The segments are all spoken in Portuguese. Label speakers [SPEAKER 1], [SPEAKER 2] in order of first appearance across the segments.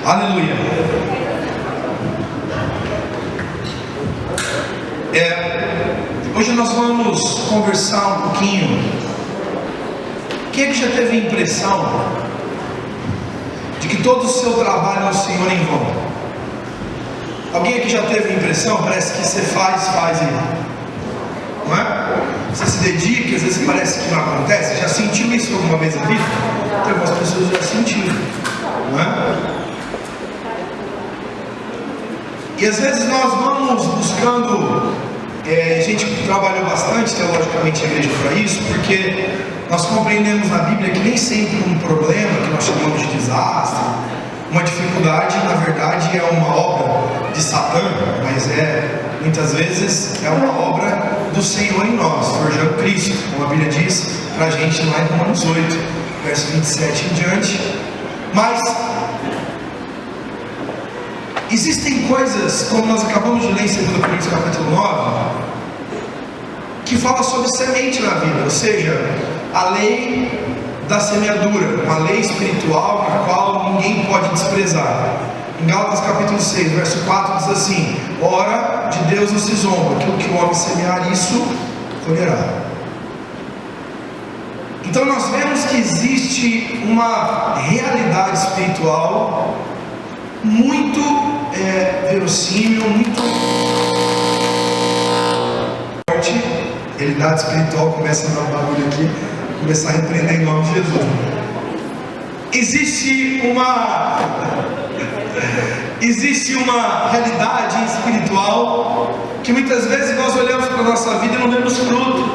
[SPEAKER 1] Aleluia. Hoje nós vamos conversar um pouquinho. Quem é que já teve a impressão de que todo o seu trabalho ao Senhor é em vão? Alguém aqui já teve a impressão? Parece que você faz e não é? Você se dedica, às vezes parece que não acontece. Já sentiu isso alguma vez na vida? Tem algumas pessoas já sentiram, não é? E às vezes nós vamos buscando. A gente trabalhou bastante teologicamente a igreja para isso, porque nós compreendemos na Bíblia que nem sempre um problema que nós chamamos de desastre, uma dificuldade, na verdade é uma obra de Satã, mas muitas vezes é uma obra do Senhor em nós, forjando Cristo, como a Bíblia diz para a gente lá em Romanos 8, verso 27 em diante. Mas existem coisas, como nós acabamos de ler em 2 Coríntios capítulo 9, que fala sobre semente na vida, ou seja, a lei da semeadura, uma lei espiritual na qual ninguém pode desprezar. Em Gálatas capítulo 6, verso 4 diz assim: ora, de Deus não se zomba, aquilo que o homem semear, isso colherá. Então nós vemos que existe uma realidade espiritual muito verossímil, muito forte. Realidade espiritual, começa a dar um barulho aqui, começar a repreender em nome de Jesus. Existe uma realidade espiritual que muitas vezes nós olhamos para a nossa vida e não vemos fruto.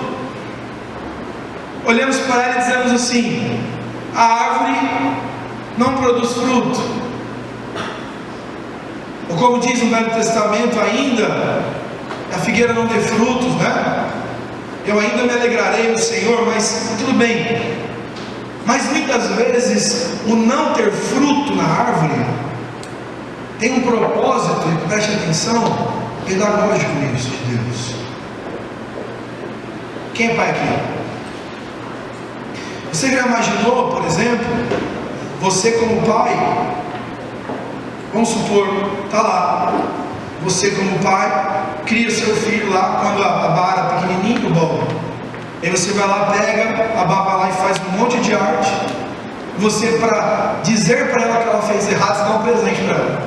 [SPEAKER 1] Olhamos para ela e dizemos assim: a árvore não produz fruto. Ou como diz no Velho Testamento ainda, a figueira não dê frutos, né? Eu ainda me alegrarei no Senhor, mas tudo bem. Mas muitas vezes o não ter fruto na árvore tem um propósito, e preste atenção, pedagógico nisso de Deus. Quem é pai aqui? Você já imaginou, por exemplo, você como pai, vamos supor, está lá, você como pai, cria seu filho lá, quando a Bá era pequenininho, bom, aí você vai lá, pega, a Bá vai lá e faz um monte de arte, você, para dizer para ela que ela fez errado, você dá um presente para ela.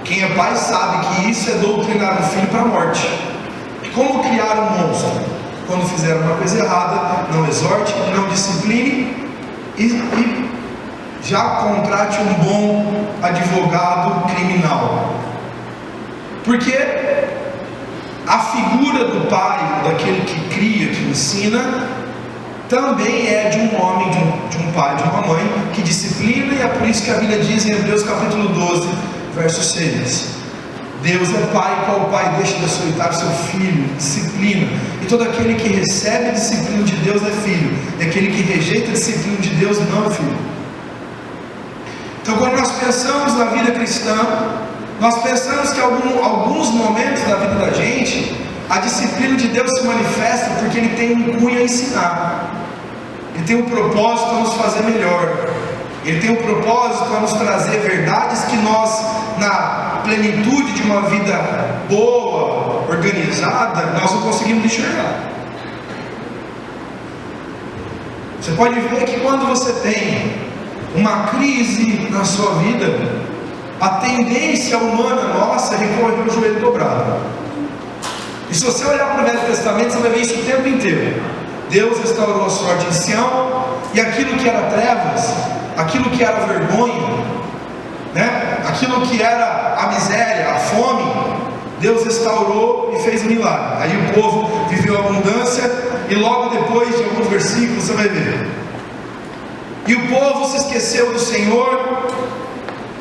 [SPEAKER 1] Quem é pai sabe que isso é doutrinar o filho para a morte. Como criar um monstro? Quando fizer uma coisa errada, não exorte, não discipline e já contrate um bom advogado criminal. Porque a figura do pai, daquele que cria, que ensina, também é de um homem, de um pai, de uma mãe, que disciplina, e é por isso que a Bíblia diz em Hebreus capítulo 12, verso 6: Deus é pai, qual pai deixa de açoitar seu filho, disciplina, e todo aquele que recebe a disciplina de Deus é filho, e aquele que rejeita a disciplina de Deus não é filho. Então, quando nós pensamos na vida cristã, nós pensamos que alguns momentos da vida da gente, a disciplina de Deus se manifesta porque Ele tem um cunho a ensinar, Ele tem um propósito a nos fazer melhor, Ele tem um propósito a nos trazer verdades que nós, na plenitude de uma vida boa, organizada, nós não conseguimos enxergar. Você pode ver que quando você tem uma crise na sua vida, a tendência humana nossa é recorrer ao joelho dobrado. E se você olhar para o Velho Testamento, você vai ver isso o tempo inteiro. Deus restaurou a sorte em Sião, e aquilo que era trevas, aquilo que era vergonha, né? Aquilo que era a miséria, a fome, Deus restaurou e fez um milagre. Aí o povo viveu abundância, e logo depois de alguns versículos você vai ver: e o povo se esqueceu do Senhor,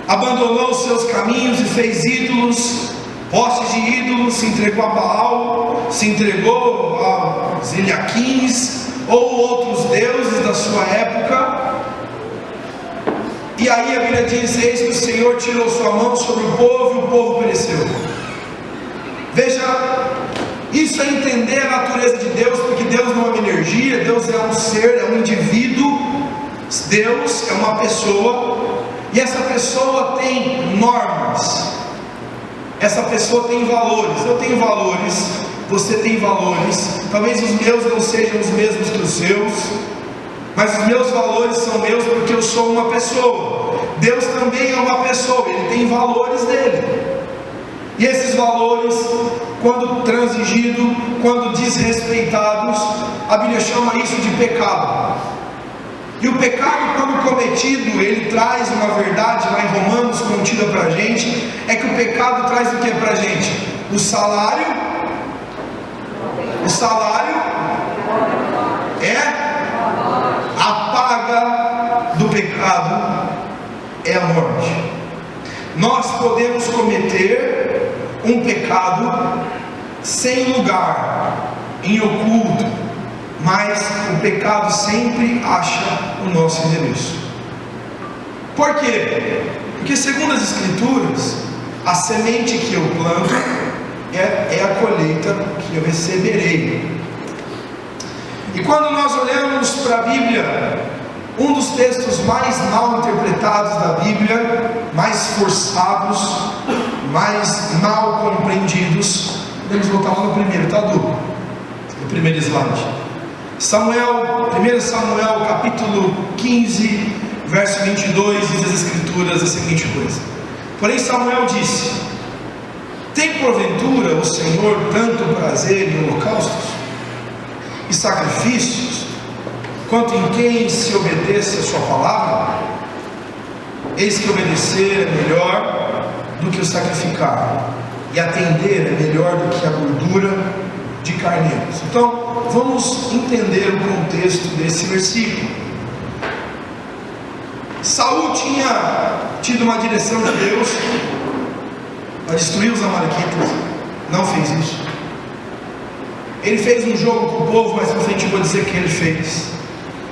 [SPEAKER 1] abandonou os seus caminhos e fez ídolos, postes de ídolos, se entregou a Baal, se entregou aos Eliaquins ou outros deuses da sua época. E aí a Bíblia diz: eis que o Senhor tirou sua mão sobre o povo, e o povo pereceu. Veja, isso é entender a natureza de Deus, porque Deus não é uma energia, Deus é um ser, é um indivíduo Deus é uma pessoa, e essa pessoa tem normas, essa pessoa tem valores. Eu tenho valores, você tem valores. Talvez os meus não sejam os mesmos que os seus, mas os meus valores são meus porque eu sou uma pessoa. Deus também é uma pessoa, Ele tem valores dele. E esses valores, quando transigidos, quando desrespeitados, a Bíblia chama isso de pecado. E o pecado, quando cometido, ele traz uma verdade lá em Romanos contida para a gente, é que o pecado traz o que para a gente? O salário é a paga do pecado, é a morte. Nós podemos cometer um pecado sem lugar, em oculto, mas o pecado sempre acha o nosso endereço. Por quê? Porque segundo as Escrituras, a semente que eu planto é a colheita que eu receberei. E quando nós olhamos para a Bíblia, um dos textos mais mal interpretados da Bíblia, mais forçados, mais mal compreendidos, podemos voltar lá no primeiro, tá, Du? No primeiro slide. 1 Samuel capítulo 15, verso 22, diz as Escrituras a seguinte coisa: porém Samuel disse: tem porventura o Senhor tanto prazer em holocaustos e sacrifícios, quanto em quem se obedece a sua palavra? Eis que obedecer é melhor do que o sacrificar, e atender é melhor do que a gordura de carneiros. Então, vamos entender o contexto desse versículo. Saul tinha tido uma direção de Deus para destruir os amalequitas, não fez isso. Ele fez um jogo com o povo, mas na frente vou dizer que ele fez.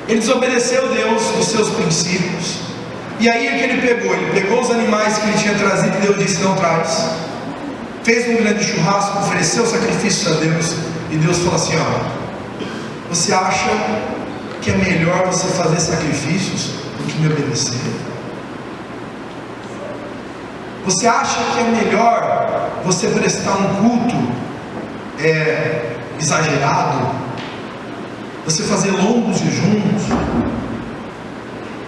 [SPEAKER 1] Ele desobedeceu Deus nos seus princípios. E aí é que ele pegou os animais que ele tinha trazido, e Deus disse: não traz. Fez um grande churrasco, ofereceu sacrifícios a Deus, e Deus falou assim: ó, você acha que é melhor você fazer sacrifícios do que me obedecer? Você acha que é melhor você prestar um culto exagerado, você fazer longos jejuns,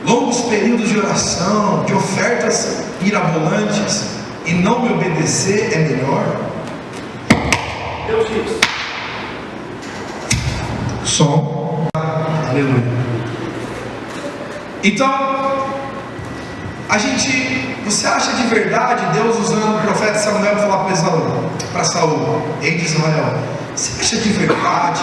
[SPEAKER 1] longos períodos de oração, de ofertas mirabolantes, e não me obedecer é melhor? Deus diz. Som. Aleluia. Então, você acha de verdade Deus usando o profeta Samuel para falar para Saul, rei de Israel, você acha de verdade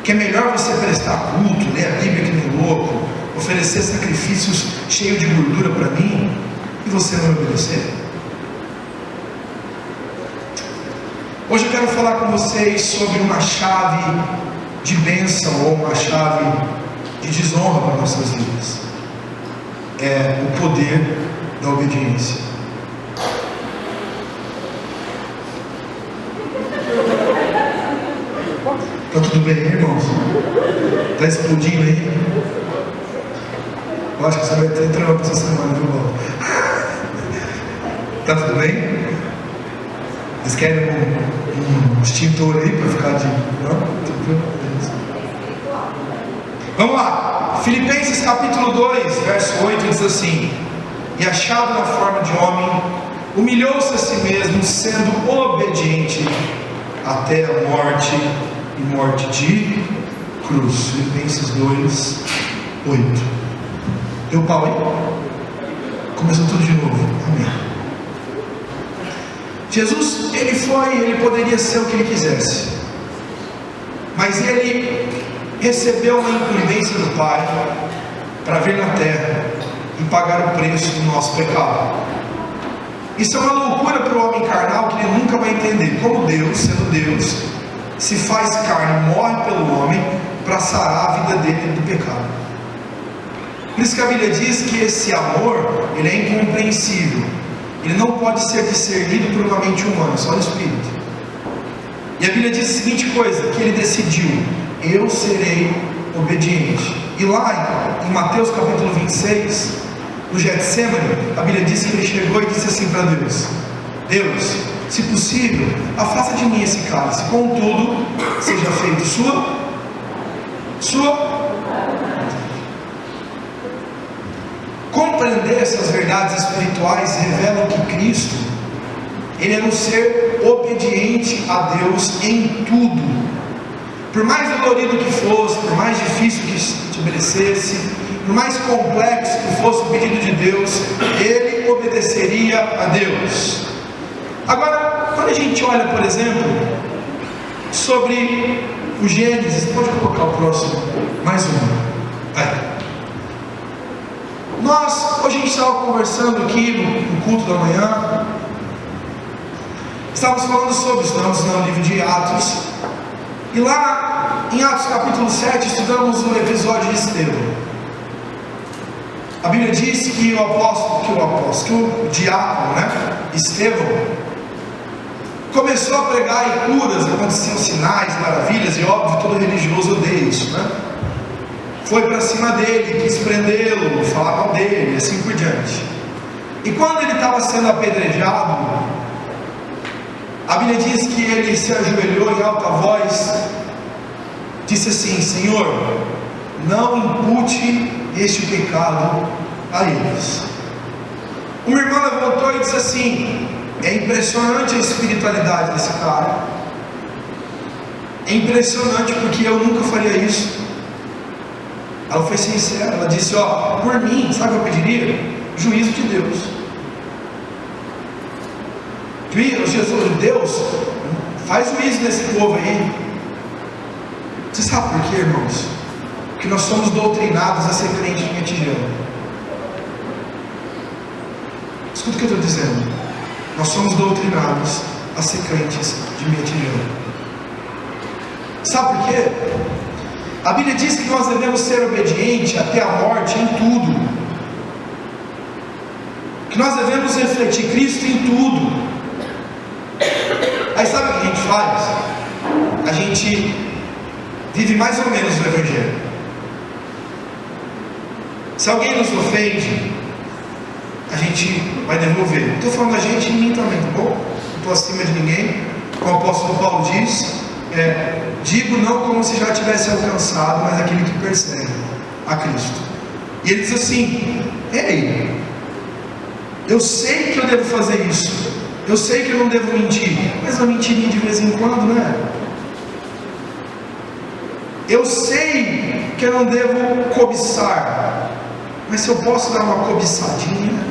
[SPEAKER 1] que é melhor você prestar culto, ler a Bíblia que nem louco, oferecer sacrifícios cheios de gordura para mim, e você não obedecer? Hoje eu quero falar com vocês sobre uma chave de bênção ou uma chave de desonra para nossas vidas. É o poder da obediência. Tá tudo bem, irmãos? Tá explodindo aí? Eu acho que você vai ter trampo essa semana, viu, Paulo? Tá tudo bem? Vocês querem um extintor aí para ficar de... Não? Vamos lá. Filipenses capítulo 2, verso 8 diz assim: e achado na forma de homem, humilhou-se a si mesmo, sendo obediente até a morte, e morte de cruz. Filipenses 2, 8. Deu pau aí? Começou tudo de novo. Amém. Jesus, ele poderia ser o que ele quisesse, mas ele recebeu uma incumbência do Pai para vir na terra e pagar o preço do nosso pecado. Isso é uma loucura para o homem carnal, que ele nunca vai entender como Deus, sendo Deus, se faz carne, morre pelo homem para sarar a vida dele do pecado. Por isso que a Bíblia diz que esse amor, ele é incompreensível, ele não pode ser discernido por uma mente humana, só no Espírito. E a Bíblia diz a seguinte coisa, que ele decidiu: eu serei obediente. E lá em Mateus capítulo 26, no Getsemane, a Bíblia diz que ele chegou e disse assim para Deus: Deus, se possível, afasta de mim esse cálice, contudo, seja feito sua. Compreender essas verdades espirituais revelam que Cristo, Ele era um ser obediente a Deus em tudo. Por mais dolorido que fosse, por mais difícil que estabelecesse, por mais complexo que fosse o pedido de Deus, Ele obedeceria a Deus. Agora, quando a gente olha, por exemplo, sobre o Gênesis, pode colocar o próximo, mais uma. Aí. Hoje a gente estava conversando aqui no culto da manhã, estávamos falando estamos no livro de Atos, e lá em Atos capítulo 7 estudamos o episódio de Estevão. A Bíblia diz que o diácono, Estevão, começou a pregar e curas, aconteciam sinais, maravilhas, e óbvio, todo religioso odeia isso, Foi para cima dele, quis prendê-lo, falar mal dele, e assim por diante. E quando ele estava sendo apedrejado, a Bíblia diz que ele se ajoelhou em alta voz, disse assim: Senhor, não impute este pecado a eles. Uma irmã levantou e disse assim: é impressionante a espiritualidade desse cara, é impressionante porque eu nunca faria isso. Ela foi sincera, ela disse: por mim, sabe o que eu pediria? Juízo de Deus. Jesus, Deus, faz juízo nesse povo aí. Você sabe por quê, irmãos? Porque nós somos doutrinados a ser crente de Metijano. Escuta o que eu estou dizendo. Nós somos doutrinados a ser crentes de Metijano. Sabe por quê? A Bíblia diz que nós devemos ser obedientes até a morte em tudo, que nós devemos refletir Cristo em tudo. Aí sabe o que a gente faz? A gente vive mais ou menos o Evangelho. Se alguém nos ofende, a gente vai devolver. Estou falando da gente e mim também, tá bom? Não estou acima de ninguém. Como o apóstolo Paulo diz, digo não como se já tivesse alcançado, mas aquele que persegue a Cristo. E ele diz assim: ei, eu sei que eu devo fazer isso, eu sei que eu não devo mentir, mas uma mentirinha de vez em quando, eu sei que eu não devo cobiçar, mas se eu posso dar uma cobiçadinha.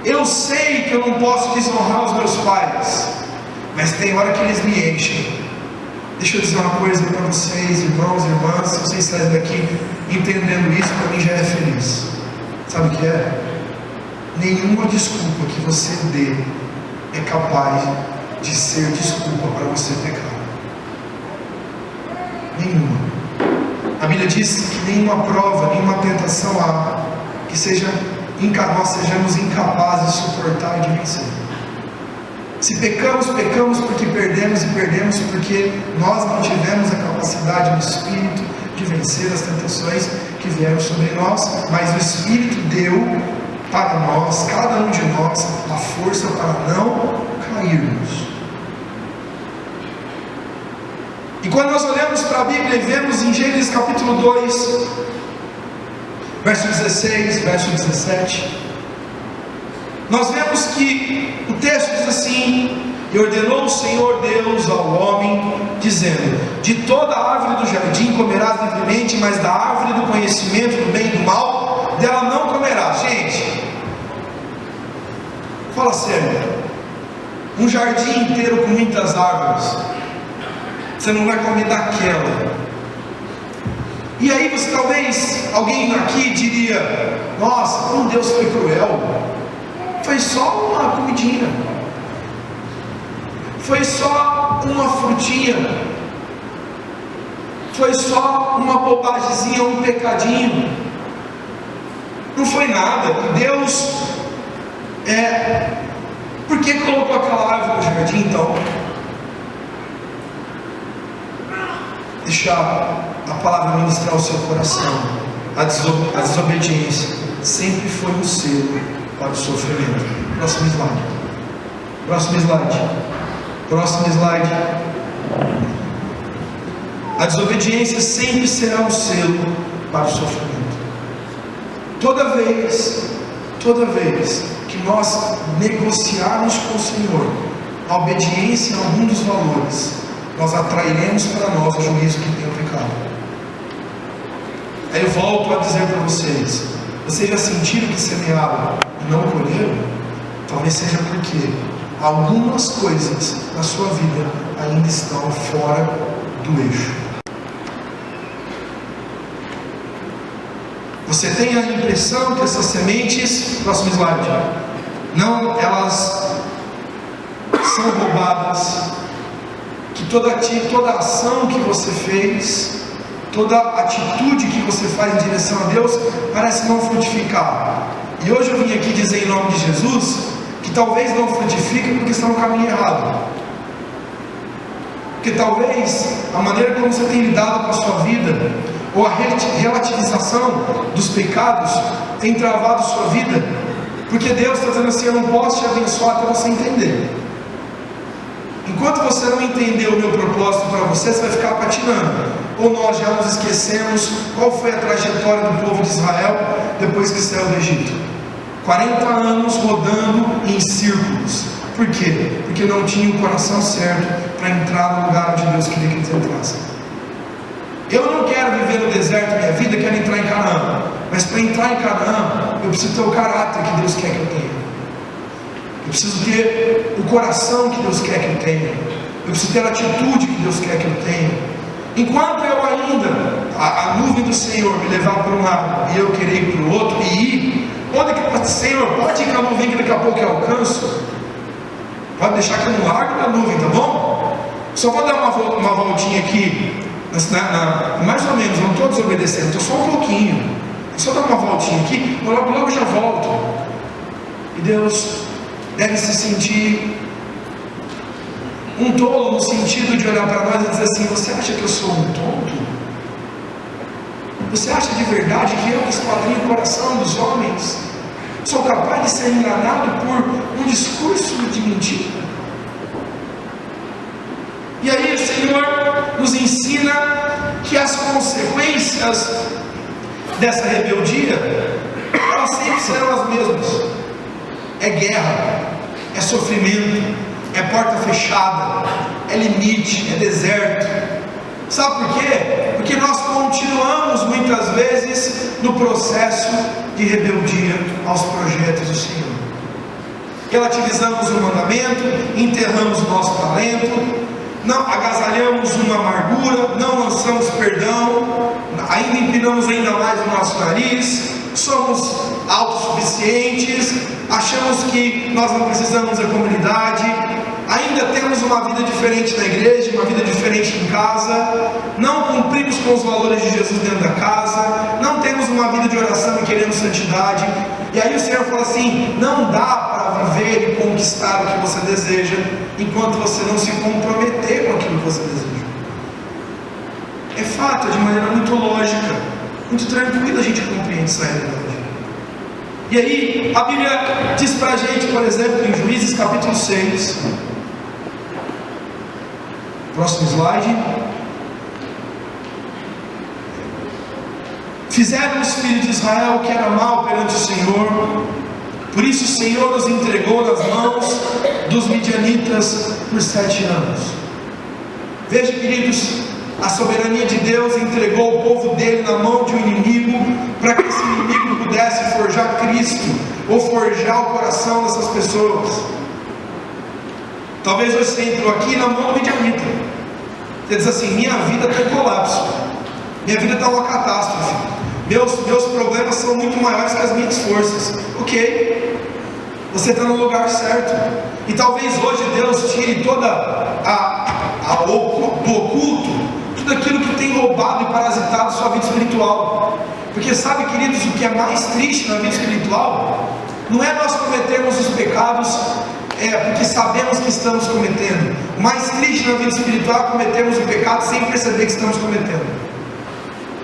[SPEAKER 1] Eu sei que eu não posso desonrar os meus pais, mas tem hora que eles me enchem. Deixa eu dizer uma coisa para vocês, irmãos e irmãs, se vocês saírem daqui entendendo isso, para mim já é feliz. Sabe o que é? Nenhuma desculpa que você dê é capaz de ser desculpa para você pecar. Nenhuma. A Bíblia diz que nenhuma prova, nenhuma tentação há que nós sejamos incapazes de suportar e de vencer. Se pecamos, pecamos porque perdemos, e perdemos porque nós não tivemos a capacidade do Espírito de vencer as tentações que vieram sobre nós, mas o Espírito deu para nós, cada um de nós, a força para não cairmos. E quando nós olhamos para a Bíblia e vemos em Gênesis capítulo 2, verso 16, verso 17, nós vemos que o texto diz assim: e ordenou o Senhor Deus ao homem, dizendo: de toda a árvore do jardim comerás livremente, mas da árvore do conhecimento do bem e do mal, dela não comerás. Gente, fala sério, um jardim inteiro com muitas árvores, você não vai comer daquela. E aí você talvez, alguém aqui diria: nossa, como Deus foi cruel, foi só uma comidinha, foi só uma frutinha, foi só uma bobagemzinha, um pecadinho, não foi nada. Deus, por que colocou aquela árvore no jardim então? Deixa a palavra ministrar ao seu coração. A desobediência sempre foi um selo para o sofrimento. Próximo slide. Próximo slide. Próximo slide. A desobediência sempre será um selo para o sofrimento. Toda vez que nós negociarmos com o Senhor a obediência a algum dos valores, nós atrairemos para nós o juízo que tem o pecado. Aí eu volto a dizer para vocês: vocês já sentiram que semearam e não colheram? Talvez seja porque algumas coisas na sua vida ainda estão fora do eixo. Você tem a impressão que essas sementes, próximo slide, não, elas são roubadas, que toda ação que você fez, toda atitude que você faz em direção a Deus, parece não frutificar. E hoje eu vim aqui dizer em nome de Jesus, que talvez não frutifique porque está no caminho errado. Porque talvez a maneira como você tem lidado com a sua vida, ou a relativização dos pecados, tem travado sua vida, porque Deus está dizendo assim: eu não posso te abençoar até você entender. Enquanto você não entender o meu propósito para você, você vai ficar patinando. Ou nós já nos esquecemos qual foi a trajetória do povo de Israel depois que saiu do Egito. 40 anos rodando em círculos. Por quê? Porque não tinha o coração certo para entrar no lugar onde Deus queria que eles entrassem. Eu não quero viver no deserto minha vida, quero entrar em Canaã. Mas para entrar em Canaã, eu preciso ter o caráter que Deus quer que eu tenha. Eu preciso ter o coração que Deus quer que eu tenha. Eu preciso ter a atitude que Deus quer que eu tenha. Enquanto eu ainda, a nuvem do Senhor me levar para um lado e eu querer ir para o outro e ir, onde que, Senhor, pode ir com a nuvem que daqui a pouco eu alcanço? Pode deixar que eu não largo da nuvem, tá bom? Só vou dar uma voltinha aqui, mais ou menos, não estou desobedecendo, estou só um pouquinho. Só dar uma voltinha aqui, logo já volto. E Deus deve se sentir um tolo, no sentido de olhar para nós e dizer assim: você acha que eu sou um tonto? Você acha de verdade que eu, que esquadrinho o coração dos homens, sou capaz de ser enganado por um discurso de mentira? E aí o Senhor nos ensina que as consequências dessa rebeldia, elas sempre serão as mesmas. É guerra, é sofrimento, é porta fechada, é limite, é deserto. Sabe por quê? Porque nós continuamos muitas vezes no processo de rebeldia aos projetos do Senhor. Relativizamos o mandamento, enterramos o nosso talento, não agasalhamos uma amargura, não lançamos perdão, ainda empinamos ainda mais o nosso nariz, somos autossuficientes, achamos que nós não precisamos da comunidade, ainda temos uma vida diferente na igreja, uma vida diferente em casa, não cumprimos com os valores de Jesus dentro da casa, não temos uma vida de oração e queremos santidade. E aí o Senhor fala assim: não dá para viver e conquistar o que você deseja enquanto você não se comprometer com aquilo que você deseja. É fato, é de maneira muito lógica, muito tranquila a gente compreende essa realidade. E aí a Bíblia diz para a gente, por exemplo, em Juízes capítulo 6, próximo slide: fizeram os filhos de Israel o que era mal perante o Senhor, por isso o Senhor os entregou nas mãos dos midianitas por 7 anos. Veja, queridos, a soberania de Deus entregou o povo dele na mão de um inimigo, para que esse inimigo pudesse forjar Cristo, ou forjar o coração dessas pessoas. Talvez você entrou aqui na mão do midianita. Você diz assim: minha vida está em colapso, minha vida está uma catástrofe, meus problemas são muito maiores que as minhas forças. Ok, você está no lugar certo. E talvez hoje Deus tire toda do oculto tudo aquilo que tem roubado e parasitado sua vida espiritual. Porque sabe, queridos, o que é mais triste na vida espiritual não é nós cometermos os pecados porque sabemos que estamos cometendo. O mais triste na vida espiritual é cometermos o pecado sem perceber que estamos cometendo.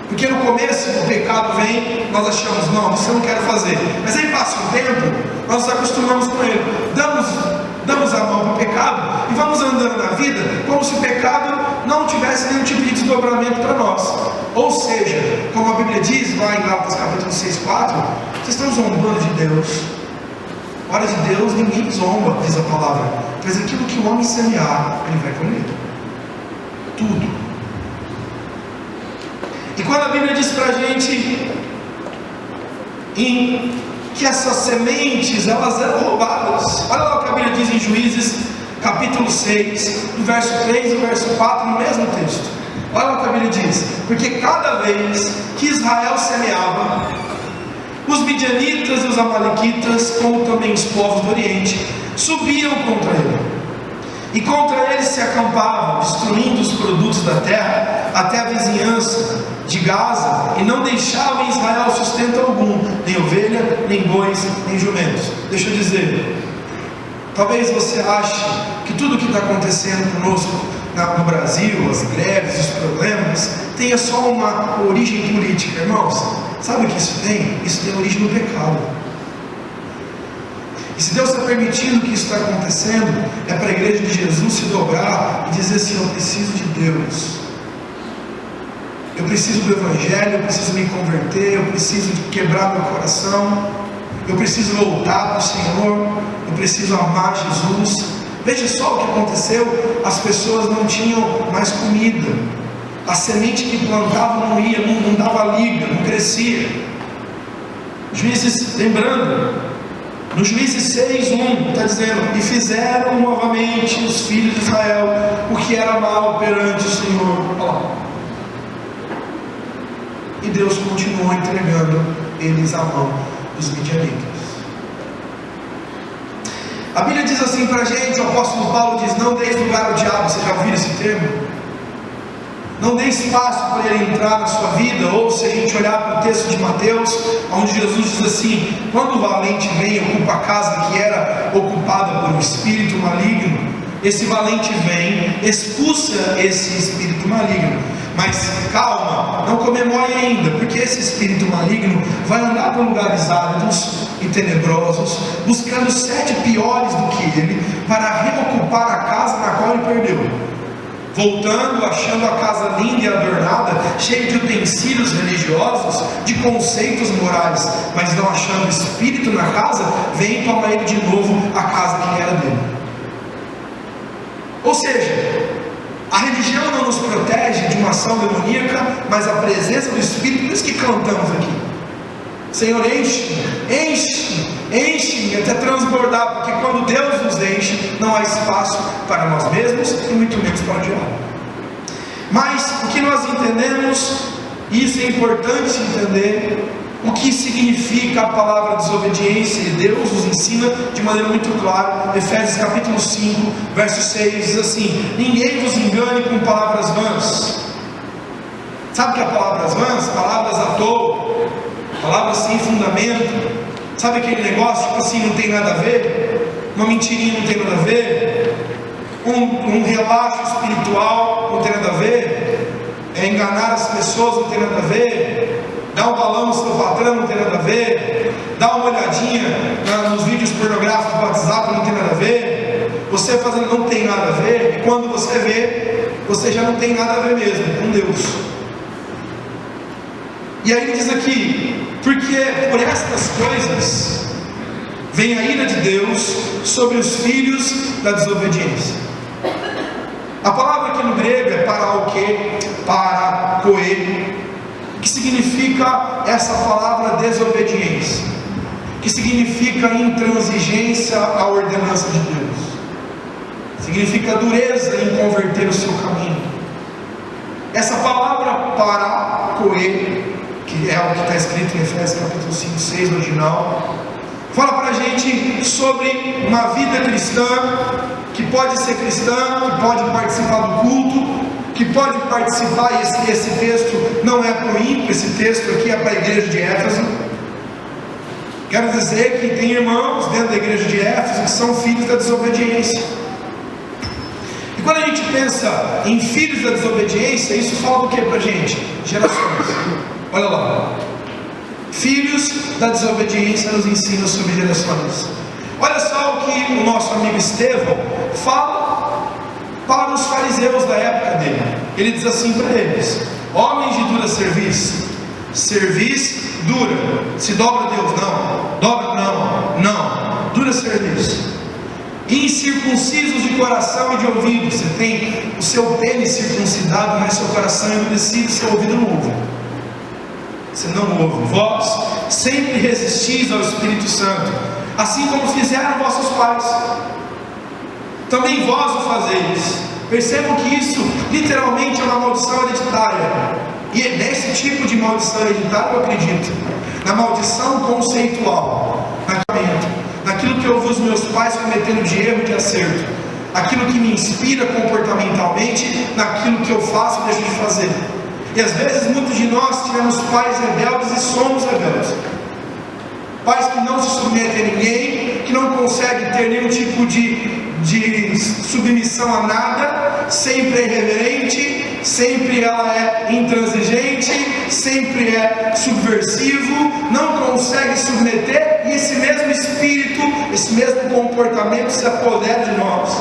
[SPEAKER 1] Porque no começo o pecado vem, nós achamos, não, isso eu não quero fazer. Mas aí passa um tempo, nós nos acostumamos com ele, damos a mão para o pecado e vamos andando na vida como se o pecado não tivesse nenhum tipo de desdobramento para nós. Ou seja, como a Bíblia diz lá em Gálatas capítulo 6:4, vocês estão zombando de Deus. Hora de Deus ninguém zomba, diz a palavra, mas aquilo que o homem semear, ele vai colher. Tudo. E quando a Bíblia diz para a gente que essas sementes, elas eram roubadas, olha lá o que a Bíblia diz em Juízes capítulo 6, no verso 3 e no verso 4, no mesmo texto. Olha lá o que a Bíblia diz: porque cada vez que Israel semeava, os midianitas e os amalequitas, como também os povos do Oriente, subiam contra ele, e contra eles se acampavam, destruindo os produtos da terra até a vizinhança de Gaza, e não deixavam em Israel sustento algum, nem ovelha, nem bois, nem jumentos. Deixa eu dizer, talvez você ache que tudo o que está acontecendo conosco no Brasil, as greves, os problemas, tenha só uma origem política. Irmãos, sabe o que isso tem? Isso tem origem no pecado. E se Deus está permitindo que isso está acontecendo, é para a igreja de Jesus se dobrar e dizer assim: eu preciso de Deus, eu preciso do Evangelho, eu preciso me converter, eu preciso de quebrar meu coração, eu preciso voltar para o Senhor, eu preciso amar Jesus. Veja só o que aconteceu: as pessoas não tinham mais comida, a semente que plantavam não ia, não dava liga, não crescia. Juízes, lembrando, no Juízes 6:1 está dizendo: e fizeram novamente os filhos de Israel o que era mal perante o Senhor. Olha lá. E Deus continuou entregando eles à mão dos midianitas. A Bíblia diz assim para a gente, o apóstolo Paulo diz: não deis lugar ao diabo. Você já ouviu esse termo? Não dê espaço para ele entrar na sua vida. Ou se a gente olhar para o texto de Mateus, onde Jesus diz assim: quando o valente vem e ocupa a casa que era ocupada por um espírito maligno, esse valente vem, expulsa esse espírito maligno. Mas calma, não comemore ainda, porque esse espírito maligno vai andar por lugares áridos e tenebrosos, buscando 7 piores do que ele, para reocupar a casa na qual ele perdeu. Voltando, achando a casa linda e adornada, cheia de utensílios religiosos, de conceitos morais, mas não achando espírito na casa, vem e toma ele de novo a casa que era dele. Ou seja, a religião não nos protege de uma ação demoníaca, mas a presença do Espírito. Por isso que cantamos aqui: Senhor, enche-me até transbordar, porque quando Deus nos enche, não há espaço para nós mesmos e muito menos para o diabo. Mas o que nós entendemos, e isso é importante entender, o que significa a palavra desobediência, e Deus nos ensina de maneira muito clara. Efésios capítulo 5, verso 6 diz assim: ninguém vos engane com palavras vãs. Sabe o que é palavras vãs? Palavras à toa, palavras sem fundamento. Sabe aquele negócio, tipo assim, não tem nada a ver? Uma mentirinha não tem nada a ver? Um relaxo espiritual não tem nada a ver? Enganar as pessoas não tem nada a ver? Dar um balão no seu patrão não tem nada a ver? Dar uma olhadinha nos vídeos pornográficos do WhatsApp não tem nada a ver? Você fazendo não tem nada a ver, e quando você vê, você já não tem nada a ver mesmo com Deus. E aí ele diz aqui: porque por estas coisas vem a ira de Deus sobre os filhos da desobediência. A palavra aqui no grego é parakoe, que significa essa palavra desobediência, que significa intransigência à ordenança de Deus, significa dureza em converter o seu caminho. Essa palavra parakoe, que é o que está escrito em Efésios capítulo 5, 6 no original, fala para a gente sobre uma vida cristã, que pode ser cristã, que pode participar do culto, que pode participar. E esse texto não é para o ímpio, esse texto aqui é para a igreja de Éfeso. Quero dizer que tem irmãos dentro da igreja de Éfeso que são filhos da desobediência. E quando a a gente pensa em filhos da desobediência, isso fala do que pra gente? Gerações. Olha lá. Filhos da desobediência nos ensina sobre gerações. Olha só o que o nosso amigo Estevão fala para os fariseus da época dele. Ele diz assim para eles: homens de dura cerviz, cerviz dura, se dobra a Deus, não, dobra não, dura cerviz, incircuncisos de coração e de ouvido. Você tem o seu pênis circuncidado, mas seu coração endurecido, seu ouvido não ouve. Você não ouve. Vós sempre resistis ao Espírito Santo, assim como fizeram vossos pais, também vós o fazeis. Percebam que isso literalmente é uma maldição hereditária, e é nesse tipo de maldição hereditária eu acredito, na maldição conceitual, naquilo que eu vi os meus pais cometendo de erro e de acerto, aquilo que me inspira comportamentalmente, naquilo que eu faço e deixo de fazer. E às vezes muitos de nós tivemos pais rebeldes e somos rebeldes, pais que não se submetem a ninguém, que não conseguem ter nenhum tipo de submissão a nada, sempre é irreverente, sempre ela é intransigente, sempre é subversivo, não consegue submeter, e esse mesmo espírito, esse mesmo comportamento se apodera de nós.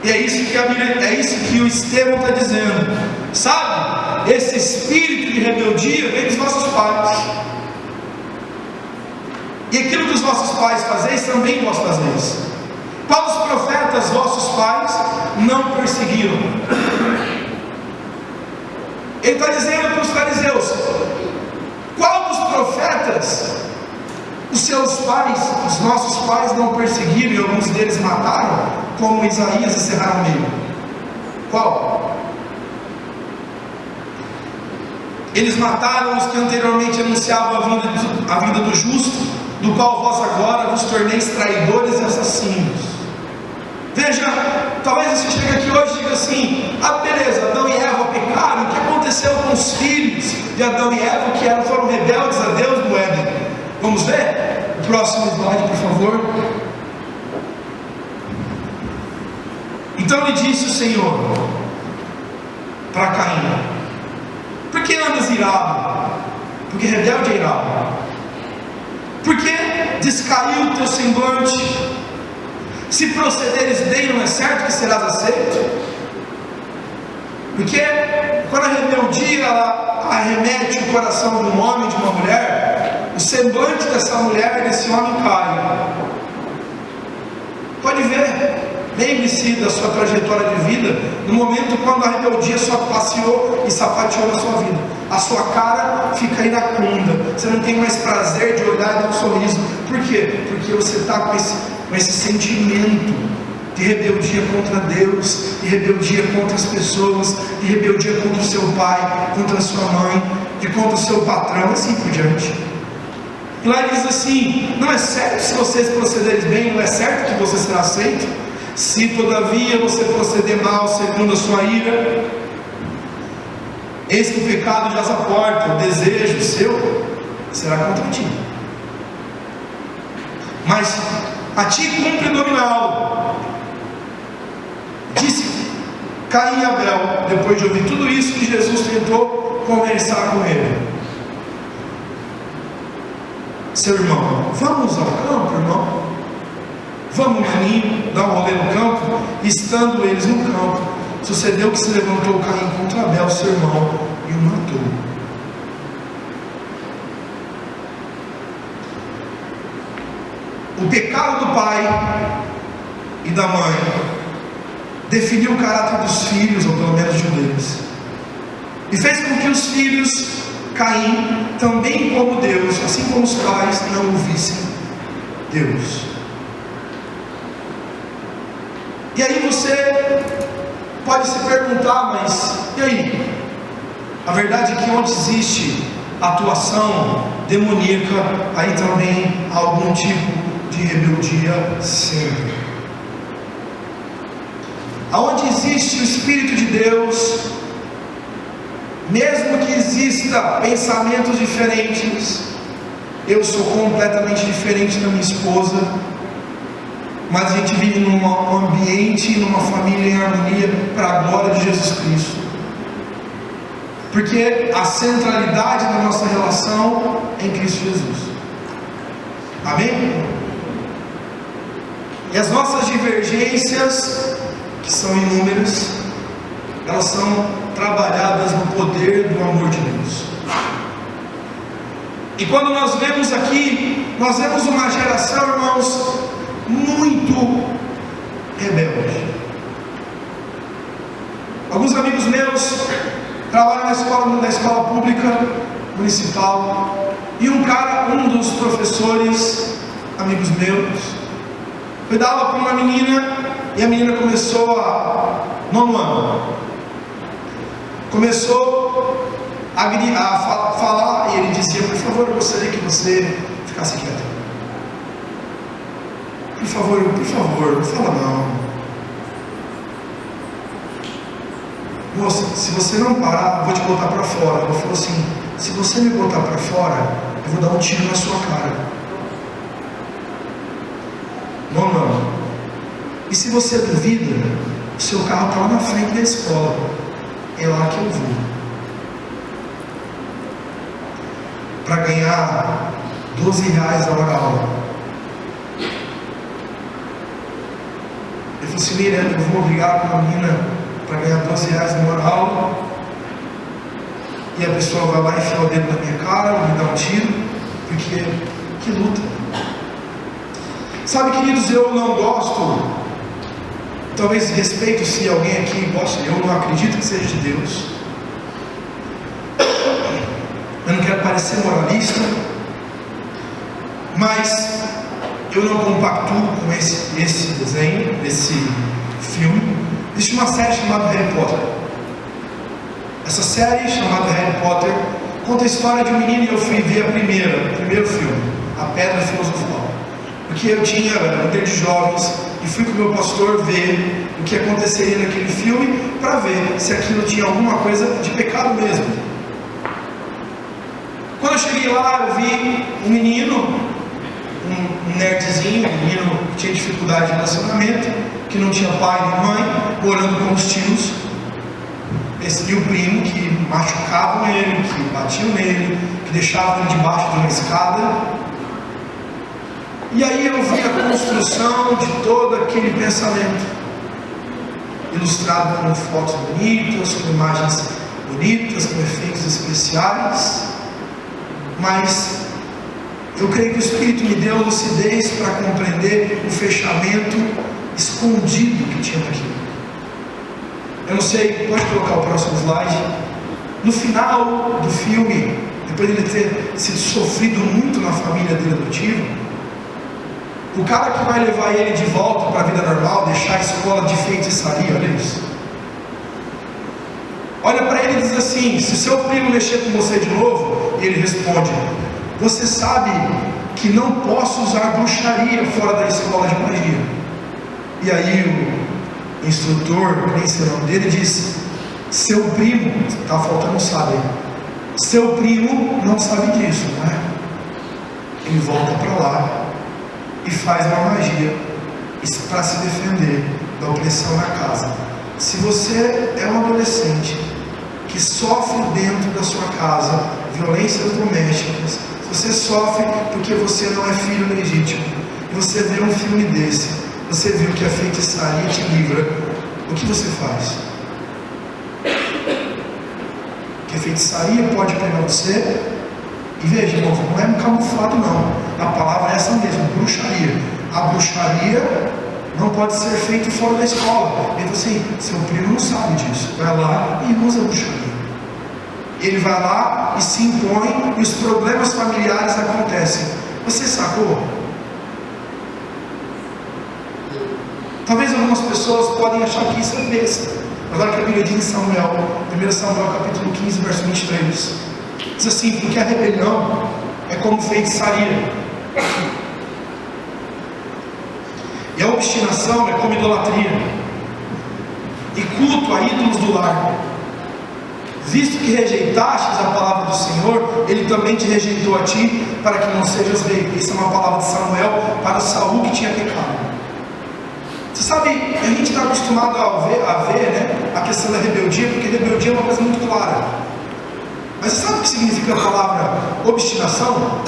[SPEAKER 1] E é isso que a Bíblia, é isso que o Estevão está dizendo, sabe? Esse espírito de rebeldia vem dos nossos pais, e aquilo que os vossos pais fazeis, também vós fazeis. Qual dos profetas vossos pais não perseguiram? Ele está dizendo para os fariseus: qual dos profetas os seus pais, os nossos pais não perseguiram, e alguns deles mataram, como Isaías e cerraram o meio? Qual? Eles mataram os que anteriormente anunciavam a vinda do justo, do qual vós agora vos torneis traidores e assassinos. Veja, talvez você chegue aqui hoje e diga assim: ah, beleza, Adão e Eva pecaram, o que aconteceu com os filhos de Adão e Eva que foram rebeldes a Deus no Éden? Vamos ver? O próximo slide, por favor. Então lhe disse o Senhor para Caim: por que andas irado? Porque rebelde é irado. Por que descaiu o teu semblante? Se procederes bem, não é certo que serás aceito? Porque quando a rebeldia ela arremete o coração de um homem, de uma mulher, o semblante dessa mulher, desse homem cai. Pode ver, lembre-se da sua trajetória de vida, no momento quando a rebeldia só passeou e sapateou na sua vida. A sua cara fica iracunda, você não tem mais prazer de olhar e dar um sorriso. Por quê? Porque você está com esse sentimento de rebeldia contra Deus, de rebeldia contra as pessoas, de rebeldia contra o seu pai, contra a sua mãe, e contra o seu patrão, assim por diante. E lá ele diz assim: não é certo se vocês procederem bem, não é certo que você será aceito? Se todavia você proceder mal segundo a sua ira, eis que o pecado jaz à porta, o desejo seu será contra ti, mas a ti cumpre dominá-lo. Disse Caim e Abel, depois de ouvir tudo isso, que Jesus tentou conversar com ele: seu irmão, vamos ao campo, irmão? Vamos, maninho, dar um rolê no campo? Estando eles no campo, sucedeu que se levantou Caim contra Abel, seu irmão, e o matou. O pecado do pai e da mãe definiu o caráter dos filhos, ou pelo menos de um deles, e fez com que os filhos, Caim, também como Deus, assim como os pais, não ouvissem Deus. E aí você pode se perguntar: mas e aí? A verdade é que onde existe atuação demoníaca, aí também há algum tipo de rebeldia sempre. Aonde existe o Espírito de Deus, mesmo que exista pensamentos diferentes, eu sou completamente diferente da minha esposa, mas a gente vive num ambiente, numa família em harmonia para a glória de Jesus Cristo. Porque a centralidade da nossa relação é em Cristo Jesus. Amém? E as nossas divergências, que são inúmeras, elas são trabalhadas no poder do amor de Deus. E quando nós vemos aqui, nós vemos uma geração, irmãos, muito rebelde. Alguns amigos meus trabalham na escola pública municipal, e um dos professores, amigos meus, foi dar aula para uma menina, e a menina começou nono ano, começou a falar, e ele dizia: por favor, eu gostaria que você ficasse quieto. Por favor, não fala não. Moça, se você não parar, eu vou te botar para fora. Ela falou assim: se você me botar para fora, eu vou dar um tiro na sua cara. Não. E se você duvida, o seu carro está lá na frente da escola. É lá que eu vou. Para ganhar R$12 a hora aula. Ele falou assim: Miranda, eu vou obrigar uma menina para ganhar R$12 na hora aula, e a pessoa vai lá e enfia o dedo na minha cara, me dá um tiro, porque que luta. Sabe, queridos, eu não gosto, talvez respeito se alguém aqui gosta, eu não acredito que seja de Deus. Eu não quero parecer moralista, mas eu não compactuo com esse desenho, esse filme. Existe uma série chamada Harry Potter. Essa série chamada Harry Potter conta a história de um menino, e eu fui ver o primeiro filme, A Pedra Filosofal, porque eu tinha líder de jovens e fui com o meu pastor ver o que aconteceria naquele filme, para ver se aquilo tinha alguma coisa de pecado mesmo. Quando eu cheguei lá, eu vi um menino, um nerdzinho, um menino que tinha dificuldade de relacionamento, que não tinha pai nem mãe, morando com os tios, e o primo que machucavam ele, que batiam nele, que deixavam ele debaixo de uma escada. E aí eu vi a construção de todo aquele pensamento, ilustrado com fotos bonitas, com imagens bonitas, com efeitos especiais, mas eu creio que o Espírito me deu lucidez para compreender o fechamento escondido que tinha naquilo. Eu não sei, pode colocar o próximo slide. No final do filme, depois de ele ter sido sofrido muito na família dele adotiva, o cara que vai levar ele de volta para a vida normal, deixar a escola de feitiçaria, olha isso, olha para ele e diz assim: se seu primo mexer com você de novo, e ele responde: você sabe que não posso usar bruxaria fora da escola de magia. E aí o instrutor, nem sei o nome dele, diz: seu primo, está faltando sabe, seu primo não sabe disso, não é? Ele volta para lá e faz uma magia para se defender da opressão na casa. Se você é um adolescente que sofre dentro da sua casa violências domésticas, se você sofre porque você não é filho legítimo, e você vê um filme desse, você viu que a feitiçaria te livra, o que você faz? Que a feitiçaria pode pegar você, e veja, irmão, não é um camuflado não, a palavra é essa mesmo, bruxaria. A bruxaria não pode ser feita fora da escola. Então assim, seu primo não sabe disso, vai lá e usa a bruxaria. Ele vai lá e se impõe, e os problemas familiares acontecem. Você sacou? Talvez algumas pessoas podem achar que isso é besta. Agora que a Bíblia diz em Samuel, 1 Samuel capítulo 15, verso 23, diz assim: porque a rebelião é como feitiçaria, e a obstinação é como idolatria, e culto a ídolos do lar. Visto que rejeitastes a palavra do Senhor, Ele também te rejeitou a ti, para que não sejas rei. Isso é uma palavra de Samuel para Saul, que tinha pecado. Você sabe, a gente está acostumado a ver, né, a questão da rebeldia, porque rebeldia é uma coisa muito clara. Mas você sabe o que significa a palavra obstinação?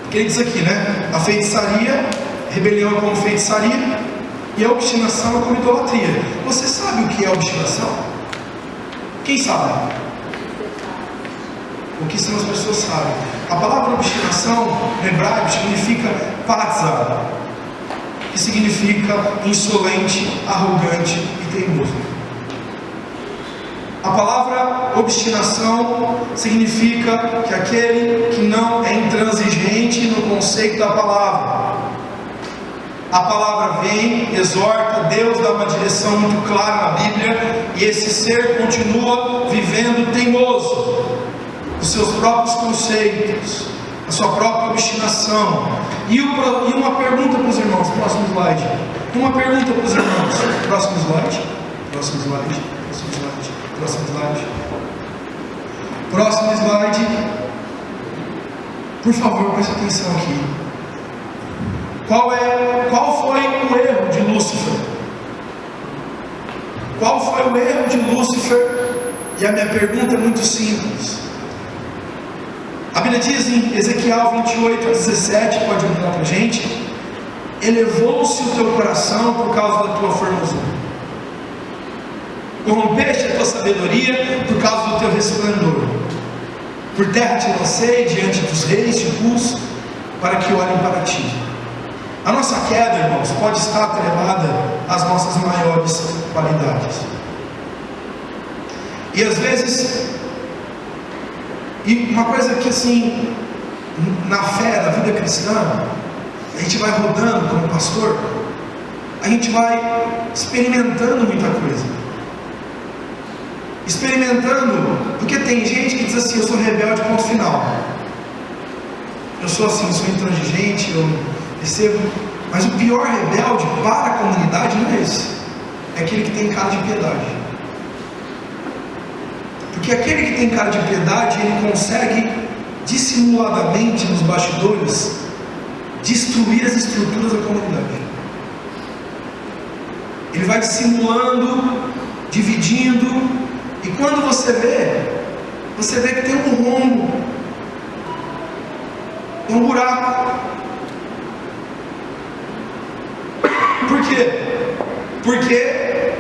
[SPEAKER 1] Porque ele diz aqui, né? A feitiçaria, rebelião é como feitiçaria, e a obstinação é como idolatria. Você sabe o que é obstinação? Quem sabe? O que são as pessoas sabem? A palavra obstinação, no hebraico, significa patzar, que significa insolente, arrogante e teimoso. A palavra obstinação significa que aquele que não é intransigente no conceito da palavra. A palavra vem, exorta, Deus dá uma direção muito clara na Bíblia, e esse ser continua vivendo teimoso, os seus próprios conceitos, a sua própria obstinação. E uma pergunta para os irmãos, próximo slide. Uma pergunta para os irmãos, próximo slide, próximo slide, próximo slide, próximo slide. Próximo slide. Por favor, preste atenção aqui. Qual foi o erro de Lúcifer? Qual foi o erro de Lúcifer? E a minha pergunta é muito simples. A Bíblia diz em Ezequiel 28:17, pode mudar para a gente: elevou-se o teu coração por causa da tua formosura, corrompeste a tua sabedoria por causa do teu resplendor. Por terra te lancei diante dos reis, te pus para que olhem para ti. A nossa queda, irmãos, pode estar atrelada às nossas maiores qualidades. E às vezes, e uma coisa que assim, na fé, na vida cristã, a gente vai rodando como pastor, a gente vai experimentando muita coisa. Experimentando, porque tem gente que diz assim: eu sou rebelde, ponto final. Eu sou assim, sou intransigente, eu recebo. Mas o pior rebelde para a comunidade não é esse, é aquele que tem cara de piedade. Porque aquele que tem cara de piedade, ele consegue dissimuladamente nos bastidores destruir as estruturas da comunidade. Ele vai dissimulando, dividindo, e quando você vê que tem um rombo, um buraco. Por quê? Porque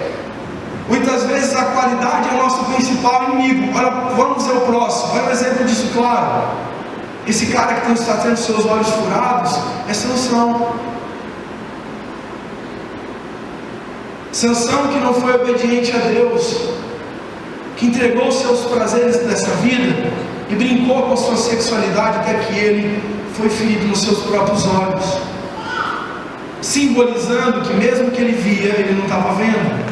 [SPEAKER 1] muitas vezes a qualidade é o nosso principal inimigo. Olha, vamos ver o próximo. Olha um exemplo disso claro. Esse cara que está tendo seus olhos furados é Sansão. Sansão, que não foi obediente a Deus, que entregou os seus prazeres dessa vida e brincou com a sua sexualidade até que ele foi ferido nos seus próprios olhos, simbolizando que mesmo que ele via, ele não estava vendo.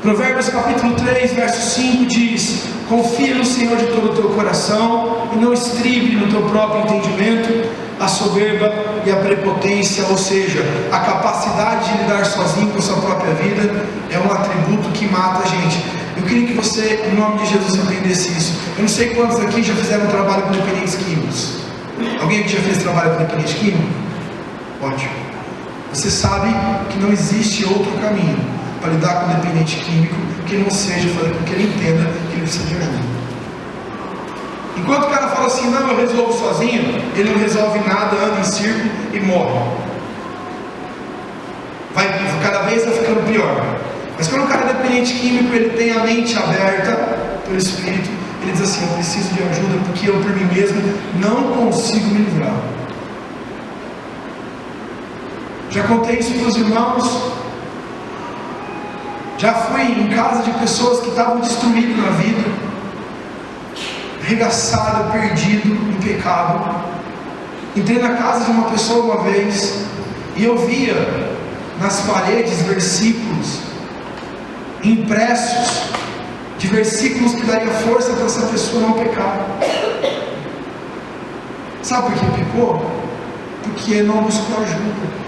[SPEAKER 1] Provérbios capítulo 3, verso 5 diz: confia no Senhor de todo o teu coração e não estribe no teu próprio entendimento a soberba e a prepotência, ou seja, a capacidade de lidar sozinho com a sua própria vida, é um atributo que mata a gente. Eu queria que você, em nome de Jesus, entendesse isso. Eu não sei quantos aqui já fizeram um trabalho com dependentes químicos. Alguém aqui já fez trabalho com dependente químico? Ótimo. Você sabe que não existe outro caminho para lidar com o dependente químico que não seja fazer com que ele entenda que ele precisa de ajuda. Enquanto o cara fala assim: não, eu resolvo sozinho, ele não resolve nada, anda em círculo e morre. Cada vez vai ficando pior. Mas quando o cara é dependente químico, ele tem a mente aberta pelo Espírito, ele diz assim: eu preciso de ajuda porque eu por mim mesmo não consigo me livrar. Já contei isso para os irmãos. Já fui em casa de pessoas que estavam destruídas na vida, arregaçado, perdido em pecado. Entrei na casa de uma pessoa uma vez e eu via nas paredes versículos impressos, de versículos que daria força para essa pessoa não pecar. Sabe por que pecou? Porque não buscou ajuda.